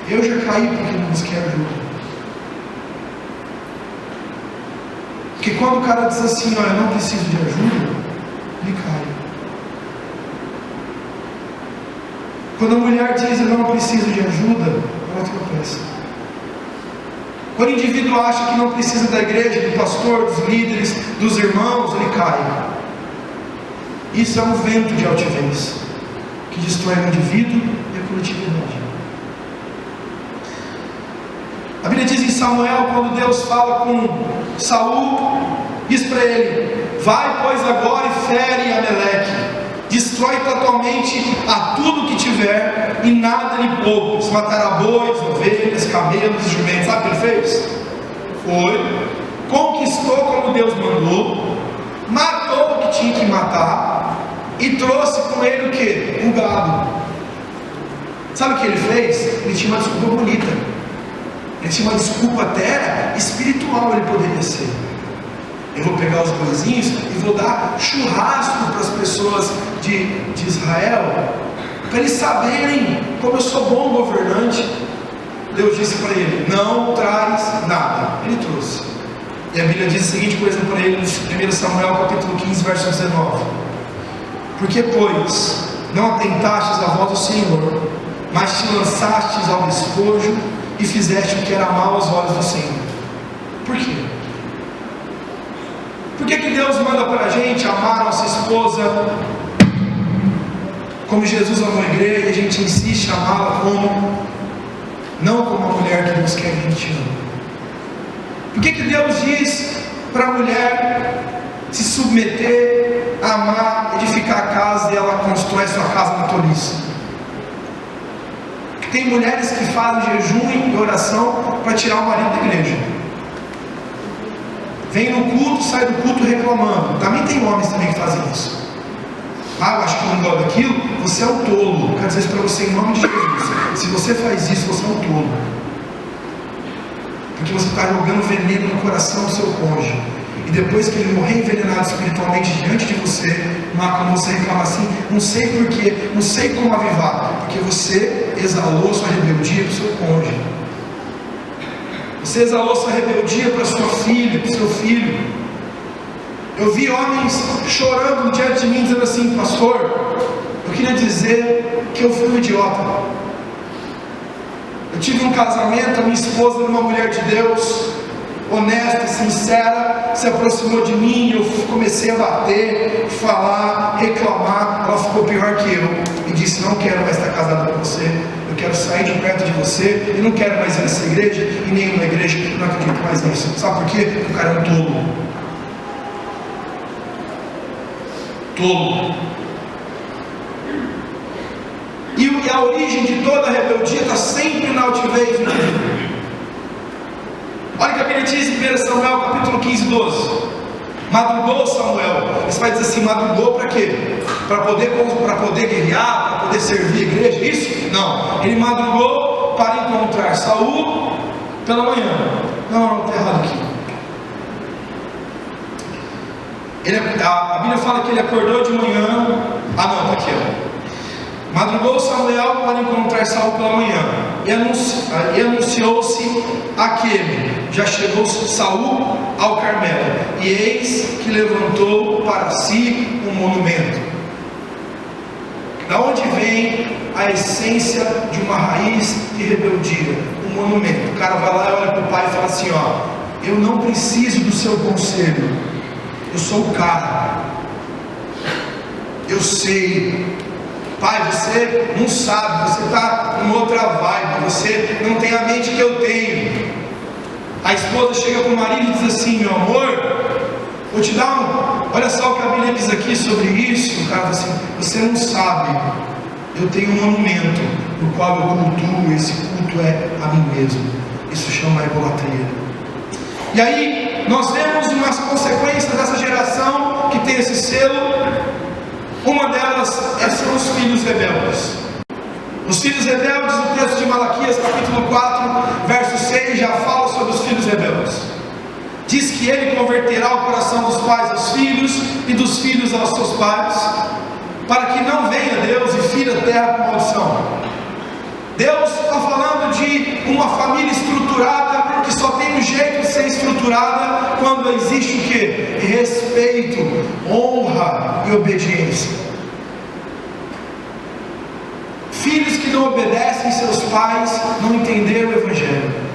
[SPEAKER 1] Eu já caí porque não busquei ajuda. Porque quando o cara diz assim: ó, eu não preciso de ajuda, ele cai. Quando a mulher diz eu não preciso de ajuda, ela tropeça. Quando o indivíduo acha que não precisa da igreja, do pastor, dos líderes, dos irmãos, ele cai. Isso é um vento de altivez que destrói o indivíduo e a coletividade. A Bíblia diz em Samuel, quando Deus fala com Saul, diz para ele: vai pois agora e fere Ameleque, destrói totalmente a tudo que tiver e nada lhe poupas, matará bois, ovelhas, camelos, jumentos. Sabe o que ele fez? Foi, conquistou como Deus mandou, matou o que tinha que matar e trouxe com ele o que? O gado. Sabe o que ele fez? Ele tinha uma desculpa bonita. Ele tinha uma desculpa até espiritual, ele poderia ser. Eu vou pegar os boizinhos e vou dar churrasco para as pessoas de Israel, para eles saberem como eu sou bom governante. Deus disse para ele: não traz nada. Ele trouxe. E a Bíblia diz a seguinte coisa para ele em 1 Samuel capítulo 15, verso 19: porque pois não atentastes à voz do Senhor, mas te lançastes ao despojo e fizeste o que era mal aos olhos do Senhor. Por quê? Por que Deus manda para a gente amar a nossa esposa como Jesus amou a igreja, e a gente insiste em amá-la não como a mulher que Deus quer que a gente ame? Por que Deus diz para a mulher se submeter, amar, edificar a casa, e ela constrói sua casa na tolice? Tem mulheres que fazem jejum e oração para tirar o marido da igreja. Vem no culto, sai do culto reclamando. Também tem homens também que fazem isso. Ah, eu acho que eu não gosto daquilo. Você é um tolo. Eu quero dizer isso para você em nome de Jesus. Se você faz isso, você é um tolo. Porque você está jogando veneno no coração do seu cônjuge. E depois que ele morrer envenenado espiritualmente diante de você, quando você reclama assim, não sei porquê, não sei como avivar. Porque você exalou sua rebeldia para o seu cônjuge. Você exalou sua rebeldia para sua filha, para o seu filho. Eu vi homens chorando diante de mim, dizendo assim: pastor, eu queria dizer que eu fui um idiota. Eu tive um casamento, a minha esposa era uma mulher de Deus, honesta, sincera, se aproximou de mim, eu comecei a bater, falar, reclamar. Ela ficou pior que eu e disse: não quero mais estar casada com você, eu quero sair de perto de você, e não quero mais ir nessa igreja e nem na igreja, não acredito mais nisso. Sabe por quê? Porque o cara é um tolo. Tolo. E a origem de toda a rebeldia está sempre na altivez. Olha o que a Bíblia diz em 1 Samuel capítulo 15, 12. Madrugou Samuel. Você vai dizer assim: madrugou para quê? Para poder guerrear, para poder servir a igreja? Isso? Não. Ele madrugou para encontrar Saul pela manhã. Não, está errado aqui. A Bíblia fala que ele acordou de manhã. Ah não, está aqui, ó. Madrugou Samuel para encontrar Saul pela manhã, e anunciou-se aquele: já chegou Saul ao Carmelo, e eis que levantou para si um monumento. Da onde vem a essência de uma raiz de rebeldia? Um monumento. O cara vai lá e olha para o pai e fala assim: ó, eu não preciso do seu conselho, eu sou o cara, eu sei. Pai, você não sabe, você está em outra vibe, você não tem a mente que eu tenho. A esposa chega para o marido e diz assim: meu amor, vou te dar olha só o que a Bíblia diz aqui sobre isso. O cara diz assim: você não sabe, eu tenho um monumento no qual eu cultuo, esse culto é a mim mesmo. Isso chama idolatria. E aí nós vemos umas consequências dessa geração que tem esse selo. Uma delas são os filhos rebeldes. Os filhos rebeldes, no texto de Malaquias capítulo 4, verso 6, já fala sobre os filhos rebeldes. Diz que ele converterá o coração dos pais aos filhos e dos filhos aos seus pais, para que não venha Deus e fira a terra com maldição. Deus está falando de uma família estruturada, que só tem um jeito de ser estruturada quando existe o que? Respeito, honra e obediência. Filhos não obedecem seus pais não entenderam o Evangelho.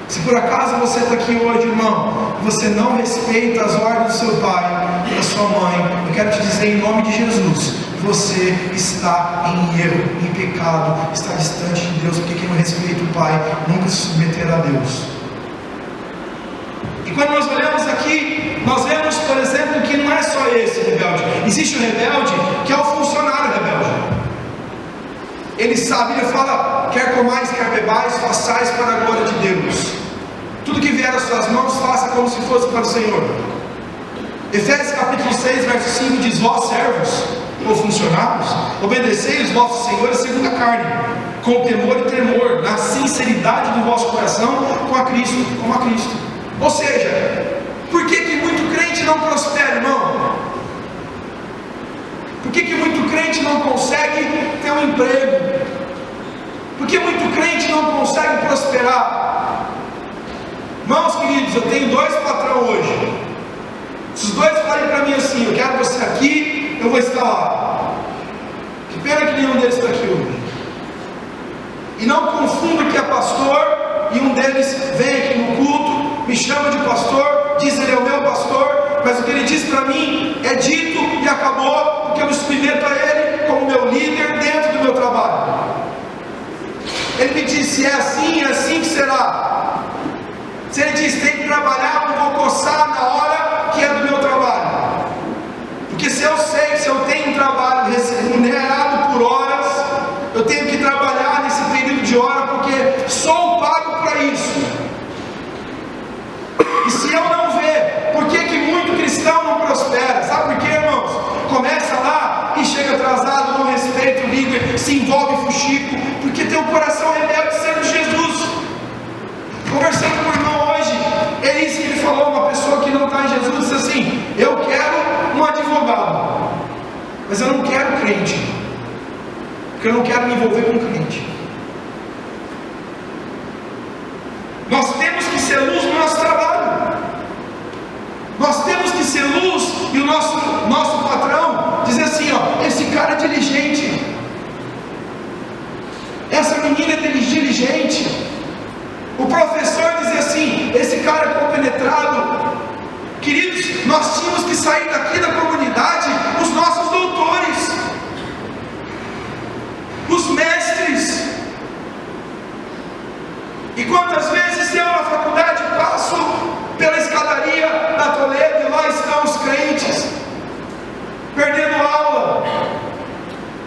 [SPEAKER 1] Se por acaso você está aqui hoje, irmão, e você não respeita as ordens do seu pai e da sua mãe, eu quero te dizer em nome de Jesus, você está em erro, em pecado, está distante de Deus, porque quem não respeita o pai nunca se submeterá a Deus. E quando nós olhamos aqui, nós vemos, por exemplo, que não é só esse rebelde. Existe o rebelde que é o funcionário rebelde. Ele sabe, ele fala: quer comais, quer bebais, façais para a glória de Deus. Tudo que vier às suas mãos, faça como se fosse para o Senhor. Efésios capítulo 6, verso 5 diz: vós servos, ou funcionários, obedecei os vossos senhores segundo a carne, com temor e tremor, na sinceridade do vosso coração, com a Cristo, como a Cristo. Ou seja, por que muito crente não prospera, irmão? Por que muito crente não consegue ter um emprego? Por que muito crente não consegue prosperar? Irmãos queridos, eu tenho 2 patrões hoje. Se os 2 falarem para mim assim: eu quero você aqui, eu vou estar lá. Que pena que nenhum deles está aqui hoje. E não confunda que é pastor e um deles vem aqui no culto, me chama de pastor, diz ele é o meu pastor, mas o que ele diz para mim é dito e acabou, porque eu me submeto a ele como meu líder dentro do meu trabalho. Ele me disse: é assim que será. Se ele diz tem que trabalhar, eu vou coçar na hora que é do meu trabalho. Porque se eu sei que se eu tenho um trabalho remunerado por horas, eu tenho que trabalhar nesse período de hora, porque sou pago para isso. E se eu não ver, por que muito cristão não prospera? Sabe por quê, irmãos? Começa lá e chega atrasado, não respeita o líder, se envolve fuxico, porque tem um coração rebelde sendo Jesus. Conversando com o irmão hoje, é isso que ele falou. Uma pessoa que não está em Jesus disse assim: eu quero um advogado, mas eu não quero crente, porque eu não quero me envolver com crente. Nós temos que ser luz no nosso trabalho. Nós temos que ser luz. E o nosso patrão dizer assim: ó, esse cara é diligente, essa menina é diligente. O professor dizia assim: esse cara é compenetrado. Queridos, nós tínhamos que sair daqui da comunidade os nossos doutores, os mestres. E quantas vezes eu na faculdade passo pela escadaria da Toledo e lá estão os crentes perdendo aula,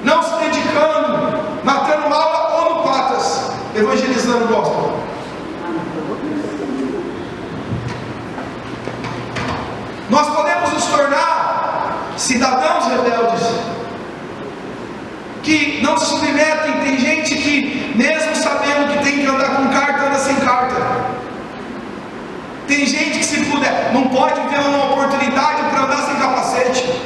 [SPEAKER 1] não se dedicando, matando aula ou no patas, evangelizando o gospel. Nós podemos nos tornar cidadãos rebeldes, que não se submetem. Tem gente que, mesmo sabendo que tem que andar com carta, anda sem carta. Tem gente que, se puder, não pode ver uma oportunidade para andar sem capacete,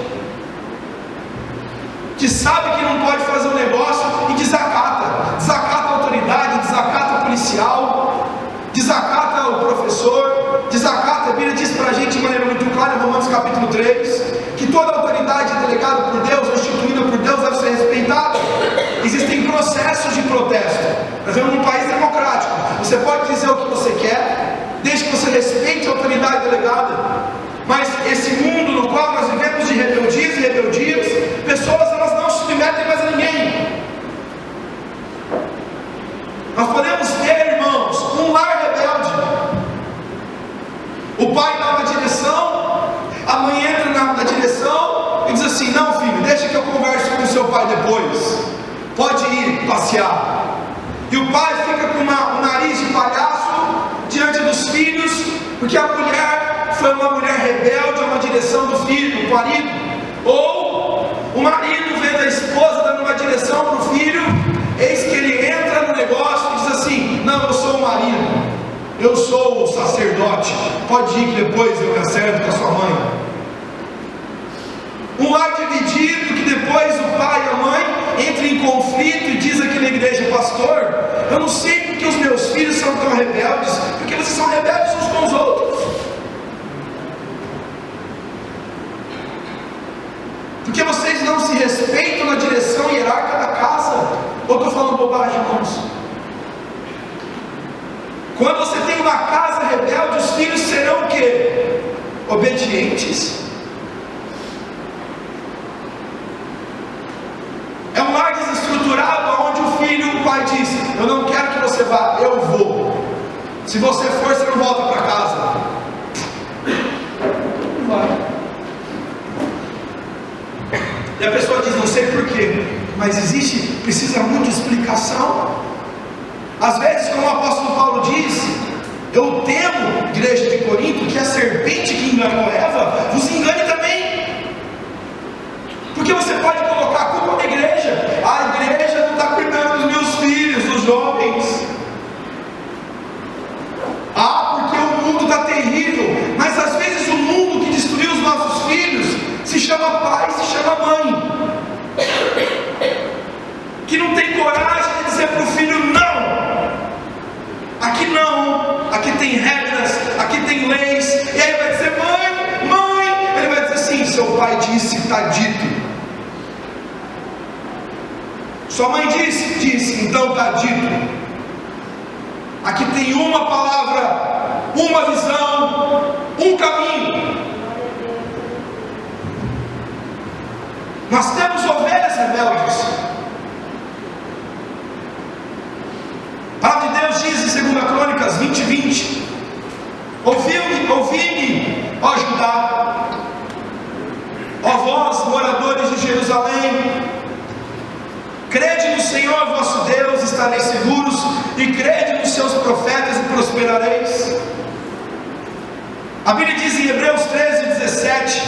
[SPEAKER 1] que sabe que não pode fazer um negócio e desacata a autoridade, desacata o policial, desacata o professor, desacata. A Bíblia diz para a gente de maneira muito clara em Romanos capítulo 3, que toda autoridade delegada por Deus, instituída por Deus, deve ser respeitada. Existem processos de protesto. Nós vivemos num país democrático. Você pode dizer o que você quer, desde que você respeite a autoridade delegada. Mas esse mundo no qual nós vivemos de rebeldias e rebeldias, pessoas elas não se submetem mais a ninguém. Nós podemos ter, irmãos, um lar rebelde. O pai dá uma direção, a mãe entra na direção e diz assim: não, filho, deixa que eu converse com o seu pai depois, pode ir passear. E o pai fica com um nariz de palhaço diante dos filhos, porque a mulher foi uma mulher rebelde a uma direção do filho, do marido. Ou o marido vendo a esposa dando uma direção para o filho, eis que ele entra no negócio e diz assim: não, eu sou o marido, eu sou o sacerdote, pode ir que depois eu me acerto com a sua mãe. Um lar dividido, que depois o pai e a mãe entram em conflito e diz aqui na igreja: pastor, eu não sei porque os meus filhos são tão rebeldes, porque vocês são rebeldes uns com os outros. Porque vocês não se respeitam na direção hierárquica da casa. Ou estou falando bobagem? obedientes. É um lar desestruturado onde o pai diz: eu não quero que você vá, eu vou. Se você for, você não volta para casa. Não vai. E a pessoa diz: não sei porquê, mas precisa muito de explicação. Às vezes, como o apóstolo Paulo diz: eu temo, igreja de Corinto, que a serpente que enganou Eva vos engane também. Porque você pode colocar a culpa na igreja. A igreja não está cuidando dos meus filhos, dos jovens. Porque o mundo está terrível. Mas às vezes o mundo que destruiu os nossos filhos se chama pai, se chama mãe, que não tem coragem de dizer para o filho: não, aqui não, aqui tem regras, aqui tem leis. E aí vai dizer: mãe, ele vai dizer assim: seu pai disse, está dito. Sua mãe disse, então está dito. Aqui tem uma palavra, uma visão, um caminho. Nós temos ovelhas rebeldes. A palavra de Deus diz em 2 Crônicas 20:20: ouvi-me, ó Judá, ó vós, moradores de Jerusalém, crede no Senhor vosso Deus, estareis seguros, e crede nos seus profetas e prosperareis. A Bíblia diz em Hebreus 13:17: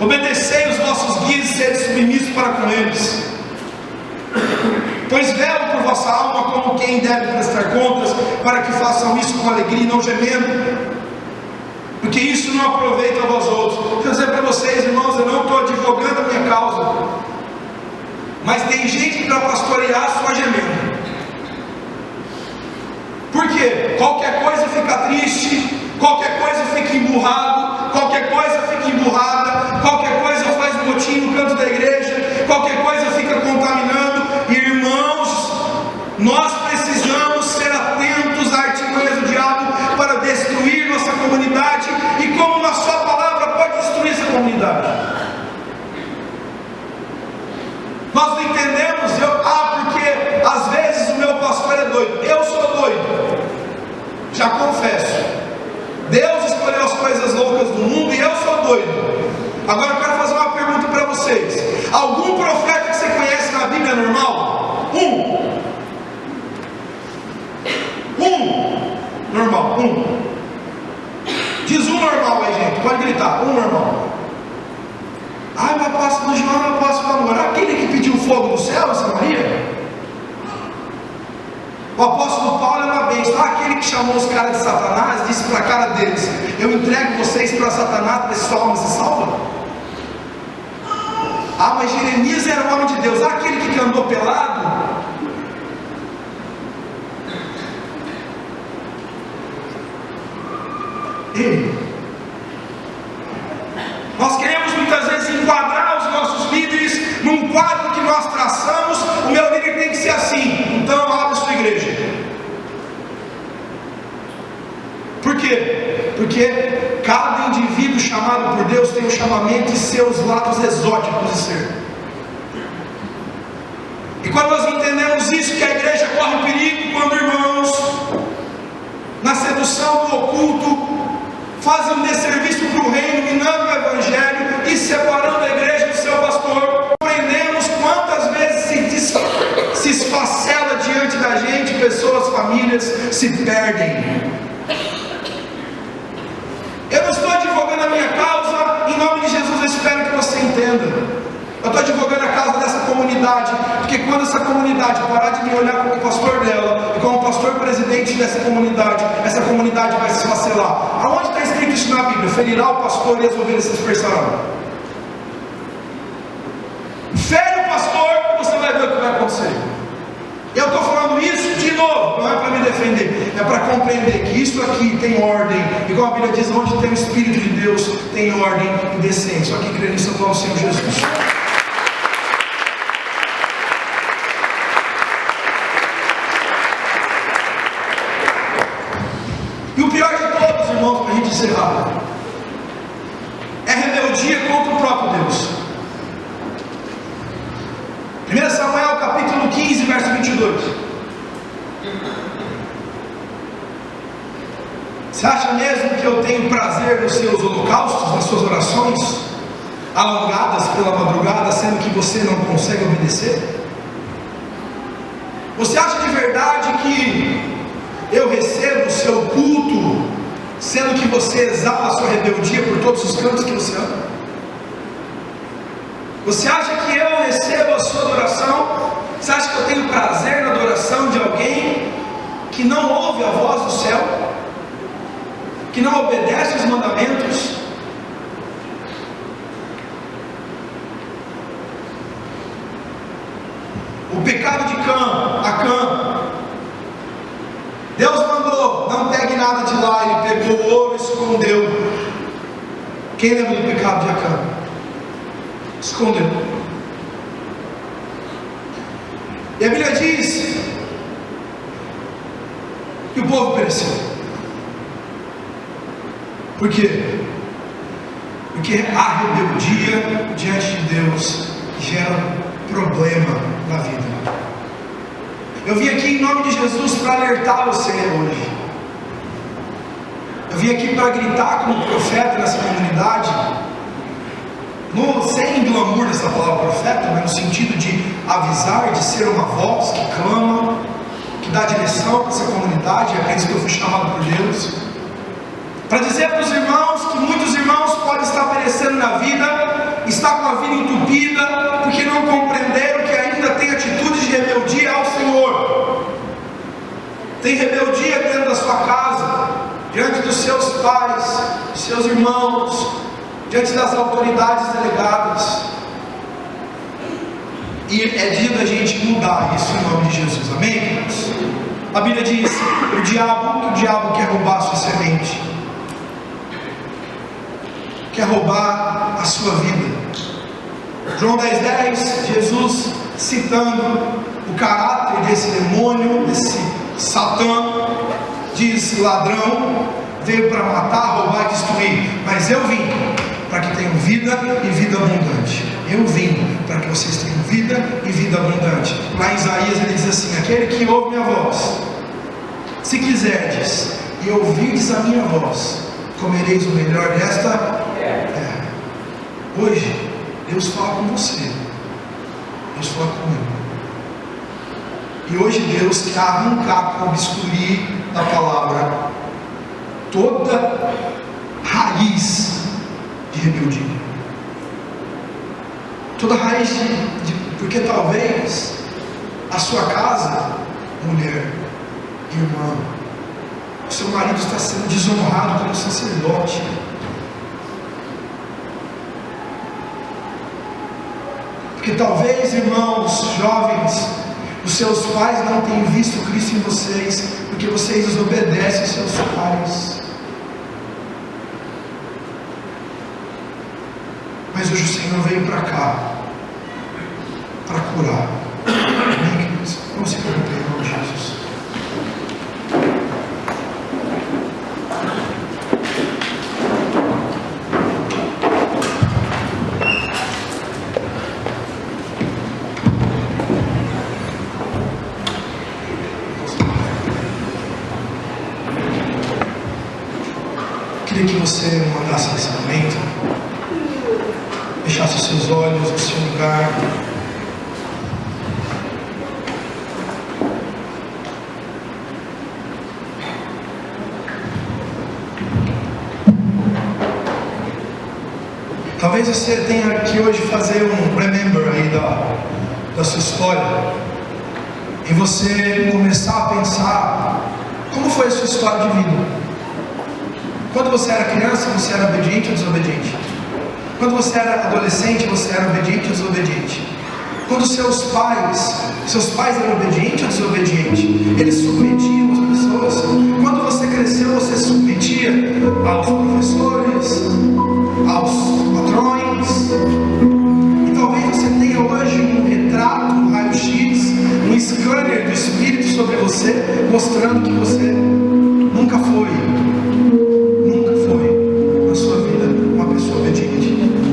[SPEAKER 1] obedecei os vossos guias e sede submissos para com eles, pois velo por vossa alma como quem deve prestar contas, para que façam isso com alegria e não gemendo, porque isso não aproveita a vós outros. Deixa eu dizer para vocês, irmãos, eu não estou advogando a minha causa, mas tem gente para pastorear só gemendo. Por quê? Qualquer coisa fica triste, qualquer coisa fica emburrado, qualquer coisa fica emburrada, qualquer coisa faz motim no canto da igreja, qualquer coisa fica contaminando. Irmãos, nós precisamos ser atentos à artimanha do diabo para destruir nossa comunidade, e como na sua palavra pode destruir essa comunidade. Nós não entendemos, porque às vezes o meu pastor é doido. Eu sou doido, já confesso. Deus escolheu as coisas loucas do mundo e eu sou doido. Agora eu quero fazer uma pergunta para vocês: algum profeta que você conhece na Bíblia normal? Normal, diz um normal aí, gente, pode gritar, um normal. O apóstolo João, o apóstolo Amor, aquele que pediu fogo do céu em Samaria? O apóstolo Paulo é uma bênção. Aquele que chamou os caras de Satanás, disse para a cara deles: eu entrego vocês para Satanás, para esse alma se salva. Mas Jeremias era o homem de Deus. Aquele que andou pelado. Nós queremos muitas vezes enquadrar os nossos líderes num quadro que nós traçamos. O meu líder tem que ser assim, então abre sua igreja. Por quê? Porque cada indivíduo chamado por Deus tem um chamamento e seus lados exóticos de ser. E quando nós entendemos isso, que a igreja corre perigo quando irmãos, na sedução do oculto, fazem um desserviço para o reino, minando o evangelho e separando a igreja do seu pastor. Aprendemos quantas vezes se esfacela diante da gente, pessoas, famílias se perdem. Eu não estou advogando a minha causa, em nome de Jesus eu espero que você entenda. Eu estou advogando a causa dessa comunidade, porque quando essa comunidade parar de me olhar como pastor dela e como pastor presidente dessa comunidade, essa comunidade vai se esfacelar. Aonde está escrito isso na Bíblia? Ferirá o pastor e as ovelhas se dispersarão. Fere o pastor, você vai ver o que vai acontecer. Eu estou falando isso de novo, não é para me defender, é para compreender que isso aqui tem ordem, igual a Bíblia diz: onde tem o Espírito de Deus, tem ordem e decência. Só que crê nisso ao Senhor Jesus. E o pior de todos, irmãos, para a gente encerrar, rebeldia contra o próprio Deus. 1 Samuel capítulo 15, verso 22. Você acha mesmo que eu tenho prazer nos seus holocaustos, nas suas orações alongadas pela madrugada, sendo que você não consegue obedecer? Você acha de verdade que eu recebo o seu culto, sendo que você exala a sua rebeldia por todos os cantos que você ama? Você acha que eu recebo a sua adoração? Você acha que eu tenho prazer na adoração de alguém que não ouve a voz do céu, que não obedece os mandamentos? O pecado de Acã, Deus mandou, não pegue nada de lá, ele pegou o ouro e escondeu. Quem lembra do pecado de Acã? Escondeu. E a Bíblia diz que o povo pereceu. Por quê? Porque a rebeldia diante de Deus gera problema na vida. Eu vim aqui em nome de Jesus para alertar você hoje. Eu vim aqui para gritar como profeta nessa comunidade, sem glamour dessa palavra profeta, mas no sentido de avisar, de ser uma voz que clama, que dá direção para essa comunidade. É para isso que eu fui chamado por Deus, para dizer para os irmãos que muitos irmãos podem estar perecendo na vida, estar com a vida entupida, porque não compreenderam que ainda tem atitude de rebeldia ao Senhor. Tem rebeldia dentro da sua casa, diante dos seus pais, dos seus irmãos, diante das autoridades delegadas. E é dia da gente mudar isso em nome de Jesus, amém, irmãos? A Bíblia diz que o diabo quer roubar a sua semente, quer roubar a sua vida. João 10:10, Jesus citando o caráter desse demônio, desse Satã, diz: ladrão veio para matar, roubar e destruir, mas eu vim para que tenham vida e vida abundante. Eu vim para que vocês tenham vida e vida abundante. Lá em Isaías ele diz assim: aquele que ouve minha voz, se quiserdes e ouvirdes a minha voz, comereis o melhor desta terra. Hoje Deus fala com você, Deus fala comigo. E hoje Deus quer arrancar com o bisturi da palavra toda raiz de rebeldia, toda raiz porque talvez a sua casa, mulher, irmã, o seu marido está sendo desonrado como sacerdote. Porque talvez, irmãos, jovens, os seus pais não tenham visto Cristo em vocês, porque vocês desobedecem aos seus pais. Mas hoje o Senhor veio para cá, para curar. Amém, queridos? Vamos se colocar em nome de Jesus. Queria que você mandasse nesse momento, fechasse os seus olhos no seu lugar. Talvez você tenha que hoje fazer um remember aí da sua história, e você começar a pensar como foi a sua história de vida. Quando você era criança, você era obediente ou desobediente? Quando você era adolescente, você era obediente ou desobediente? Quando seus pais eram obedientes ou desobedientes? Eles submetiam as pessoas? Quando você cresceu, você submetia aos professores, aos patrões? E talvez você tenha hoje um retrato, um raio-x, um scanner do Espírito sobre você, mostrando que você nunca foi na sua vida uma pessoa obediente.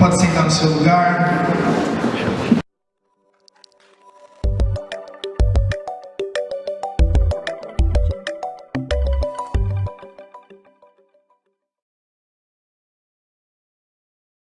[SPEAKER 1] Pode sentar no seu lugar.